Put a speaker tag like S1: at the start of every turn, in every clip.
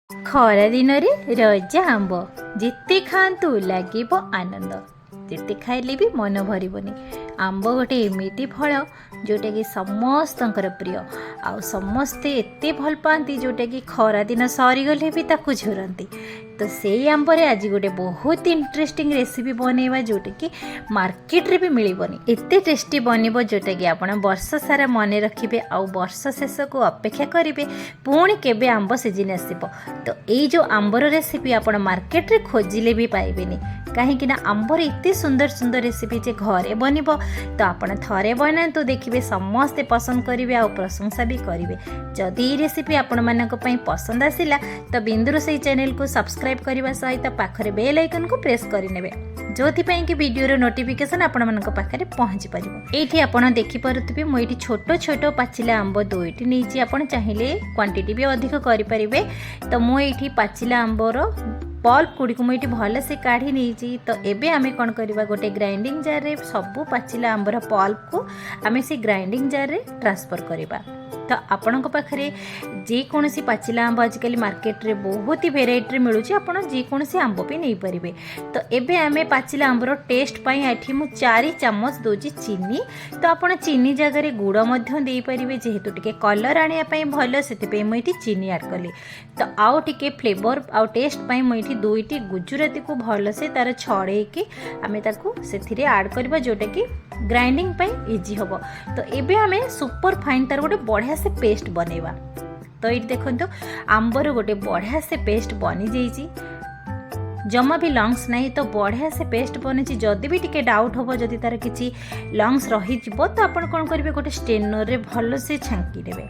S1: ଖରା ଦିନରେ ରଜା ଆମ୍ବ ଯେତେ ଖାଆନ୍ତୁ ଲାଗିବ ଆନନ୍ଦ, ଯେତେ ଖାଇଲେ ବି ମନ ଭରିବନି। ଆମ୍ବ ଗୋଟେ ଏମିତି ଫଳ ଯେଉଁଟାକି ସମସ୍ତଙ୍କର ପ୍ରିୟ, ଆଉ ସମସ୍ତେ ଏତେ ଭଲ ପାଆନ୍ତି ଯେଉଁଟାକି ଖରାଦିନ ସରିଗଲେ ବି ତାକୁ ଝୁରନ୍ତି। ତ ସେଇ ଆମ୍ବରେ ଆଜି ଗୋଟେ ବହୁତ ଇଣ୍ଟରେଷ୍ଟିଂ ରେସିପି ବନେଇବା ଯେଉଁଟାକି ମାର୍କେଟରେ ବି ମିଳିବନି। ଏତେ ଟେଷ୍ଟି ବନିବ ଯେଉଁଟାକି ଆପଣ ବର୍ଷ ସାରା ମନେ ରଖିବେ, ଆଉ ବର୍ଷ ଶେଷକୁ ଅପେକ୍ଷା କରିବେ ପୁଣି କେବେ ଆମ୍ବ ସିଜିନ୍ ଆସିବ। ତ ଏଇ ଯେଉଁ ଆମ୍ବର ରେସିପି ଆପଣ ମାର୍କେଟରେ ଖୋଜିଲେ ବି ପାଇବେନି, କାହିଁକିନା ଆମ୍ବର ଏତେ ସୁନ୍ଦର ସୁନ୍ଦର ରେସିପି ଯେ ଘରେ ବନିବ। ତ ଆପଣ ଥରେ ବନାନ୍ତୁ, ଦେଖିବେ ସମସ୍ତେ ପସନ୍ଦ କରିବେ ଆଉ ପ୍ରଶଂସା ବି କରିବେ। ଯଦି ଏଇ ରେସିପି ଆପଣମାନଙ୍କ ପାଇଁ ପସନ୍ଦ ଆସିଲା ତ ବିନ୍ଦୁ ରୋଷେଇ ଚ୍ୟାନେଲକୁ ସବସ୍କ୍ରାଇବ୍ କରିବା ସହିତ ପାଖରେ ବେଲ୍ ଆଇକନ୍କୁ ପ୍ରେସ୍ କରିନେବେ, ଯେଉଁଥିପାଇଁ କି ଭିଡ଼ିଓର ନୋଟିଫିକେସନ୍ ଆପଣମାନଙ୍କ ପାଖରେ ପହଞ୍ଚି ପାରିବ। ଏଇଠି ଆପଣ ଦେଖିପାରୁଥିବେ ମୁଁ ଏଇଠି ଛୋଟ ଛୋଟ ପାଚିଲା ଆମ୍ବ ଦୁଇଟି ନେଇଛି। ଆପଣ ଚାହିଁଲେ କ୍ୱାଣ୍ଟିଟି ବି ଅଧିକ କରିପାରିବେ। ତ ମୁଁ ଏଇଠି ପାଚିଲା ଆମ୍ବର ପଲ୍ପ ଗୁଡ଼ିକୁ ମୁଁ ଏଇଠି ଭଲସେ କାଢ଼ି ନେଇଛି। ତ ଏବେ ଆମେ କ'ଣ କରିବା, ଗୋଟେ ଗ୍ରାଇଣ୍ଡିଙ୍ଗ ଜାର୍ରେ ସବୁ ପାଚିଲା ଆମ୍ବର ପଲ୍ପକୁ ଆମେ ସେ ଗ୍ରାଇଣ୍ଡିଙ୍ଗ ଜାର୍ରେ ଟ୍ରାନ୍ସଫର୍ କରିବା। ତ ଆପଣଙ୍କ ପାଖରେ ଯେକୌଣସି ପାଚିଲା ଆମ୍ବ ଆଜିକାଲି ମାର୍କେଟରେ ବହୁତ ଭେରାଇଟିରେ ମିଳୁଛି, ଆପଣ ଯେକୌଣସି ଆମ୍ବ ବି ନେଇପାରିବେ। ତ ଏବେ ଆମେ ପାଚିଲା ଆମ୍ବର ଟେଷ୍ଟ ପାଇଁ ଏଠି ମୁଁ 4 ଚାମଚ ଦେଉଛି ଚିନି। ତ ଆପଣ ଚିନି ଜାଗାରେ ଗୁଡ଼ ମଧ୍ୟ ଦେଇପାରିବେ, ଯେହେତୁ ଟିକେ କଲର୍ ଆଣିବା ପାଇଁ ଭଲ, ସେଥିପାଇଁ ମୁଁ ଏଠି ଚିନି ଆଡ଼୍ କଲି। ତ ଆଉ ଟିକେ ଫ୍ଲେଭର୍ ଆଉ ଟେଷ୍ଟ ପାଇଁ ମୁଁ ଏଠି 2ଟି ଗୁଜୁରାତିକୁ ଭଲସେ ତାର ଛଡ଼େଇକି ଆମେ ତାକୁ ସେଥିରେ ଆଡ଼୍ କରିବା, ଯେଉଁଟାକି ଗ୍ରାଇଣ୍ଡିଙ୍ଗ ପାଇଁ ଇଜି ହେବ। ତ ଏବେ ଆମେ ସୁପର ଫାଇନ୍ ତାର ଗୋଟେ ବଢ଼ିଆ ସେ ପେଷ୍ଟ ବନେଇବା। ତ ଏଇଠି ଦେଖନ୍ତୁ ଆମ୍ବର ଗୋଟେ ବଢ଼ିଆ ସେ ପେଷ୍ଟ ବନିଯାଇଛି, ଜମା ବି ଲଙ୍ଗସ୍ ନାହିଁ। ତ ବଢ଼ିଆ ସେ ପେଷ୍ଟ ବନିଛି। ଯଦି ବି ଟିକେ ଡାଉଟ୍ ହେବ, ଯଦି ତାର କିଛି ଲଙ୍ଗସ୍ ରହିଯିବ, ତ ଆପଣ କ'ଣ କରିବେ, ଗୋଟେ ଷ୍ଟେନର୍ରେ ଭଲସେ ଛାଙ୍କି ଦେବେ।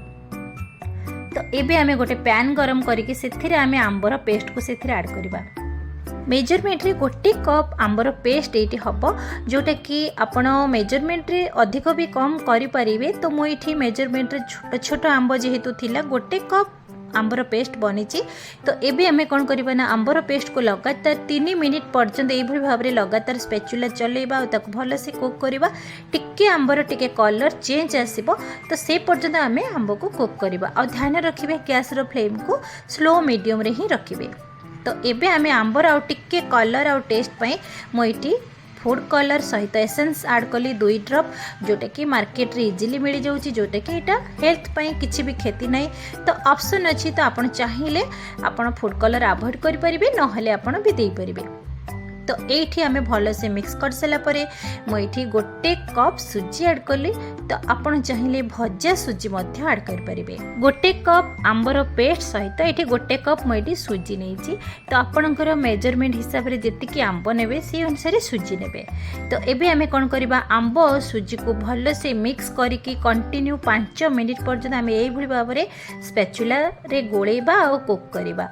S1: ତ ଏବେ ଆମେ ଗୋଟେ ପ୍ୟାନ୍ ଗରମ କରିକି ସେଥିରେ ଆମେ ଆମ୍ବର ପେଷ୍ଟକୁ ସେଥିରେ ଆଡ଼୍ କରିବା। मेजरमेंट्रे 1 कप आंबर पेस्ट ये हम, जोटाकि आपण मेजरमेंट्रे अधिक भी कम करें। तो मुझे मेजरमेंट्रे छोट छोट आंब जेहेतु थिला 1 कप आंबर पेस्ट बनी। तो एबे आमे कौन करबा ना, आंबर पेस्ट को लगातार 3 मिनिट पर्यंत यही भाव में लगातार स्पैचुला चलेबा और भल से कुक करबा। टिके आंबर टिके कलर चेंज आसीबो, तो से पर्यंत आमे आंब को कुक करबा। और ध्यान रखिबे गैस रो फ्लेम को स्लो मीडियम रे ही रखिबे। तो एबे आमे आंबर आउ टिके कलर आउ टेस्ट पई मोइटी फूड कलर सहित एसेंस ऐड कली 2 ड्रॉप, जोटा कि मार्केट रे इजीली मिल जाउची, जोटा कि एटा हेल्थ पई किछि भी क्षति नाही। तो ऑप्शन अछि, तो आपण चाहिए आपण फूड कलर अवॉइड करि परिबे, नहले आपण भी देई परिबे। तो एठी आमे भल से मिक्स कर सला परे मोइठी 1 कप सुजी ऐड कली। तो आपण चाहिए भजा सुजी मध्य ऐड कर परिबे। 1 कप आंबर पेस्ट सहित एठी 1 कप मोइठी सुजी नेछि। तो आपणकर मेजरमेंट हिसाब रे जेतिकी आंब नेबे से अनुसार सुजी नेबे। तो एबे आमे कोन करबा, आंब और सुजी को भल से मिक्स करिकी कंटिन्यू 5 मिनिट पर्यंत आमे एई भली भाव रे स्पैचुला रे गोळेबा और कुक करबा।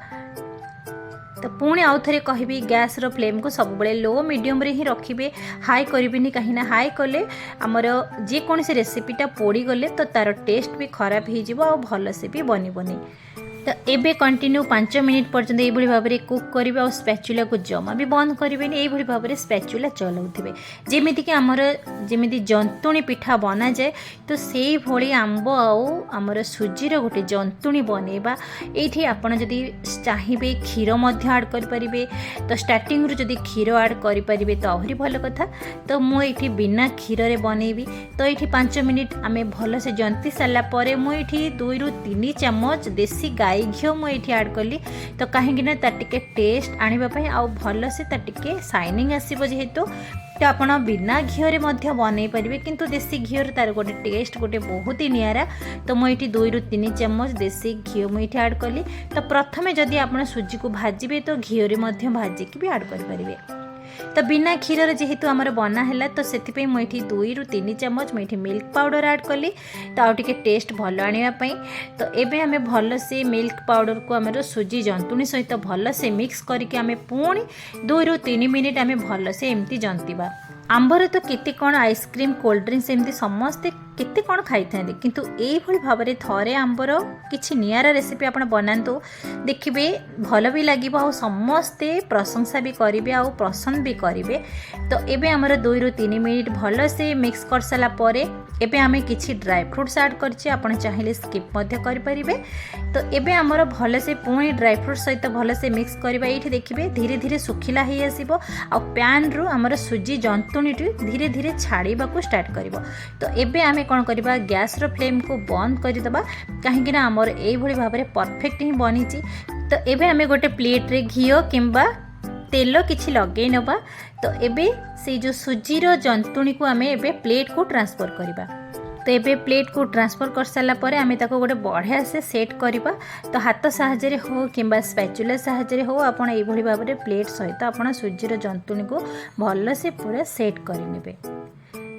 S1: तो पुणी आउ थे कहबी गैस रो फ्लेम को सब बड़े लो मीडियम रे ही रखिबे, हाई करिबिनी, कहीं हाई कले आमर जेकोसी रेसिपीटा पोड़ी गले तो तार टेस्ट भी खराब हो जिवो और भल से भी बनबनी। तो एबे कंटिन्यू 5 मिनिट पर्यंत ये भाव में कुक करेंगे और स्पैचुला को जमा भी बंद करेंगे। ये भाव में स्पैचुला चलाउथिबे, जेमिति कि आमर जेमिति जंतुणी पिठा बना जाए। तो से भली आंब आमर सुजीर गोटे जंतुणी बनैबा। एठी आपण जदि चाहिए क्षीर मध्य ऐड कर परिबे, तो स्टार्टिंग रु जदि क्षीर ऐड कर परिबे तो आहरी भल कथा। तो मु एठी बिना क्षीर रे बनैबी। तो एठी 5 मिनिट आमे भल से जंती सारा परे मु एठी 2 रु 3 चम्मच देसी गाय घी मुझे ऐड कली। तो कहीं टे टेस्ट आने आउ भल से टे शाइनिंग आसो, जेहेतु तो आपड़ बिना घीरे बनई पारे, किंतु देसी घी तार गोटे टेस्ट गोटे बहुत ही निरा। तो मुझे 2 रु 3 चम्मच देसी घी मुझे ऐड कली। तो प्रथमे जदि आप सुजी को भाजबे तो घीरे भाजिकी भी ऐड करें। तो बिना क्षीर जेहेतु आमर बना है, तो से मुझे 2 रु 3 चम्मच मुझे मिल्क पाउडर ऐड कली। तो आउ टिके टेस्ट भल आने। तो एबे हमें भल से मिल्क पाउडर को आमर सुजी जंतुणी सहित भल से मिक्स करके आमे पुणी 2 रु 3 मिनिट आमे भल से एमती जंतीबा। आंबर तो केते कौन आइसक्रीम कोल्ड ड्रिंक्स एमती समस्ते केते कौन खाई था किंतु एभली भाव में थरे आंबर किछि नियारा रेसिपी आपण बनातु देखिए भल भी लगे आ समस्ते प्रशंसा भी करेंगे आ पसंद भी करेंगे। तो एबे आमर 2 ରୁ 3 मिनिट भल से मिक्स कर सारा परे एबे आमे किछि ड्राई फ्रूट्स ऐड करछि आपण चाहिए स्किप मध्य करि परिबे। तो एबे आमर भल से पुणी ड्राई फ्रूट सहित भल से मिक्स करबा। ये देखिए धीरे धीरे सुखिला ही आसीबो आ पैन रु आमर सुजी जंतुणीटी धीरे धीरे छाड़ीबा को स्टार्ट करिवो। तो एबे आमे कोन करबा गैस रो फ्लेम को बंद कर दबा कहीं ना आमर एई भली भाव में परफेक्ट ही बनीची। तो एबे आमे गोटे प्लेट रे घिओ किंबा तेल किछि लगे नबा। तो एबे से जो सुजी रो जंतुणी को आमे एबे प्लेट को ट्रांसफर करिबा। तो एबे प्लेट को ट्रांसफर कर सारा परे आमे ताको गोटे बढ़िया से सेट करिबा। तो हाथ साहाय्य हो किंबा स्पैचुला साहाय्य हो आपण एई भली भाव में प्लेट सहित आपण सुजी रो जंतुणी को भल से पूरा सेट करि नेबे।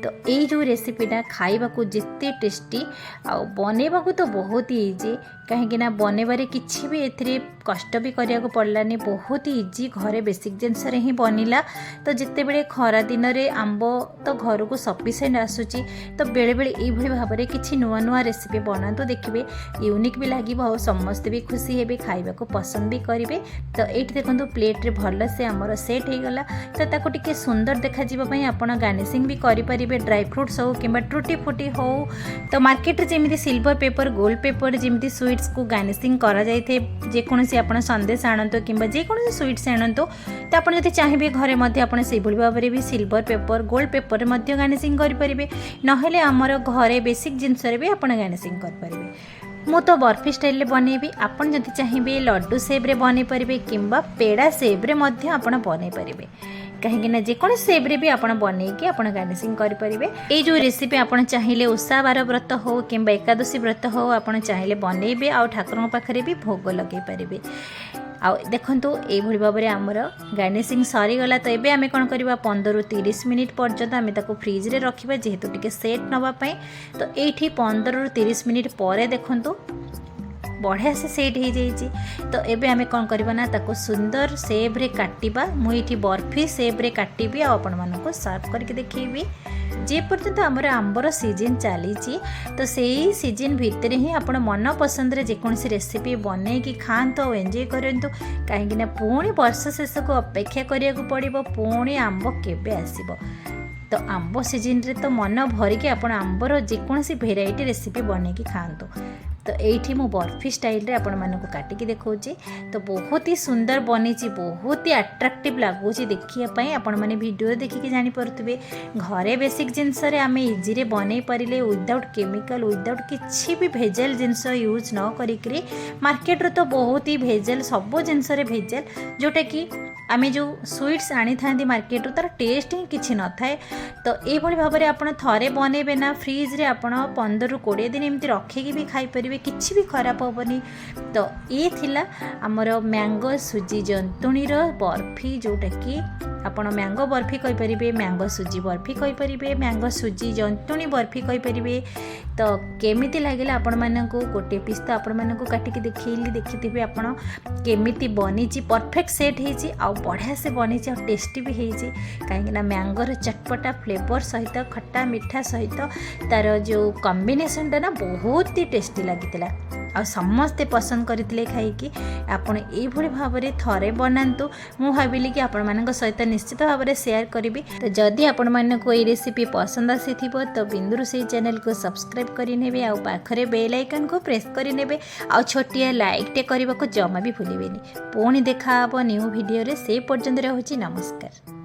S1: तो ये जो रेसिपीटा खाइबा को जिते टेस्टी आ बनैबा को तो बहुत ही इजी कहीं बनैबारे किसी भी एथिरे कष्ट भी करिया को पड़लानी बहुत ही इजी घरे बेसिक जिनस ही बनिला। तो जिते बेले खरा दिन रे आंब तो घर को सफिशिएंट आसूची तो बेले बेले ये भाव में किसी नुआ नुआ रेसिपी बनातु देखिए यूनिक भी लगे समस्ते भी खुशी हेबे खाइबा को पसंद भी करेंगे। तो ये देखो प्लेट रे भल से आमर सेट हो गला। तो ताको टिके सुंदर देखा जावाई आपण गार्निशिंग भी करें ड्राई फ्रूट्स हो कि टूटी फुटी हो। तो मार्केट रे जेमिति सिल्वर पेपर गोल्ड पेपर जेमिति स्वीट्स को गार्निशिंग करा जाय थे जेकोसी आपण संदेश आणतो कि जेकोसी स्वीट्स आणतो तो आपण जदि चाहिए घरे मध्य आपण से भली भाव में भी सिल्वर पेपर गोल्ड पेपर मध्य गार्निशिंग करि परिबे नहेले आमर घरे बेसिक जिनस रे भी आपण गार्निशिंग कर परिबे। मु तो बर्फी स्टाइल बनैबी आपण जदि चाहिए लड्डू सेप रे बनै परिबे किंबा पेड़ा सेप रे मध्य आपण बनै परिबे कहीं जेको सेप रे भी आपण बनैकी आपण गार्निशिंग करें। ये जो रेसिपी आपण चाहिए ओषा बार व्रत हो कि एकादशी व्रत हो आपण चाहिए बनैबे आ ठाकुर पाखे भी भोग लगे पारे। आ देखंतु ए भली भाव में आमर गार्निशिंग सरीगला। तो एबे आमे कोन करबा 15 ରୁ 30 मिनिट पर्यंत आमे ताको फ्रिज रे रखिबा जेहेतु टिके सेट नवा पई। तो एठी 15 ରୁ 30 मिनिट परे देखंतु बढ़िया से सेट हो जाइए। तो एबे आमे कौन करबा ना ताको सुंदर सेप रे काटिबा। मुई बर्फी सेप रे काटिबी आ आपण मानको सर्व करके देखैबी। जे पर्यंत आमर आंबर सीजन चली तो सही सीजन भितर ही आपण मन पसंद रे जेकोसी रेसिपी बनै कि खातु और एंजॉय करंतु कहीं पुणी वर्ष शेष को अपेक्षा करिया को पड़िबो पुणी आंब केबे आसीबो। तो आंब सीजन रे तो मन भरिकी आपण आंबर जेकोसी भेराइटी रेसिपी बनै कि खातु। तो ये मु बर्फी स्टाइल रे आपण मानक काटिकी देखौची। तो बहुत ही सुंदर बनी बहुत ही अट्राक्टिव लगुच देखिए आपण मैंने वीडियो देखिकी जानी पारुथिबे घरे बेसिक जिनस रे आमे इजी रे बनै परिले विदाउट केमिकल विदाउट किछि भी भेजल जिनस यूज न करिकरी। मार्केट रे तो बहुत ही भेजल सब जिनस रे भेजल जोटा कि आमे जो स्वीट्स आनी थांदी मार्केट रो तार टेस्ट ही किछि न थाए। तो ए भली भाव में आपण थरे बनेबे ना फ्रिज रे आपण 15 ରୁ 20 दिन एमती रखिकी भी खाई परिबे किछि भी खराब होबनी। तो ये थिला हमर मैंगो सुजी जंतुणी रो बर्फी जोटा कि आपण मैंगो बर्फी कहि परिबे मैंगो सुजी बर्फी कहि परिबे मैंगो सुजी जंतुणी बर्फी कहि परिबे। तो केमिति लागिला आपण मानकू गोटे पीस तो आपण मानकू काटिकी देखैली देखिथिबे आपण केमिति बनीची परफेक्ट सेट हेची आ बढ़िया से बनीची और टेस्टी भी हेची कहीं मैंगोर चटपटा फ्लेवर सहित खट्टा मीठा सहित तार जो कॉम्बिनेशन टा ना बहुत ही टेस्टी लगी आ समस्ते पसंद करते खाई आपड़ ये भाव में थरे बनातु। मु भाविली कि आपण मान सहित निश्चित भाव में शेयर करी। तो जदि आपण मानक ये रेसिपी पसंद आसी तो बिंदु रोषेई चैनल को सब्सक्राइब करने आ पाखरे बेल आइकन को प्रेस करने आ छोटिया लाइक टे करने को जमा भी भूलें। पुणी देखा न्यू वीडियो रे से पर्यंत रहुछि नमस्कार।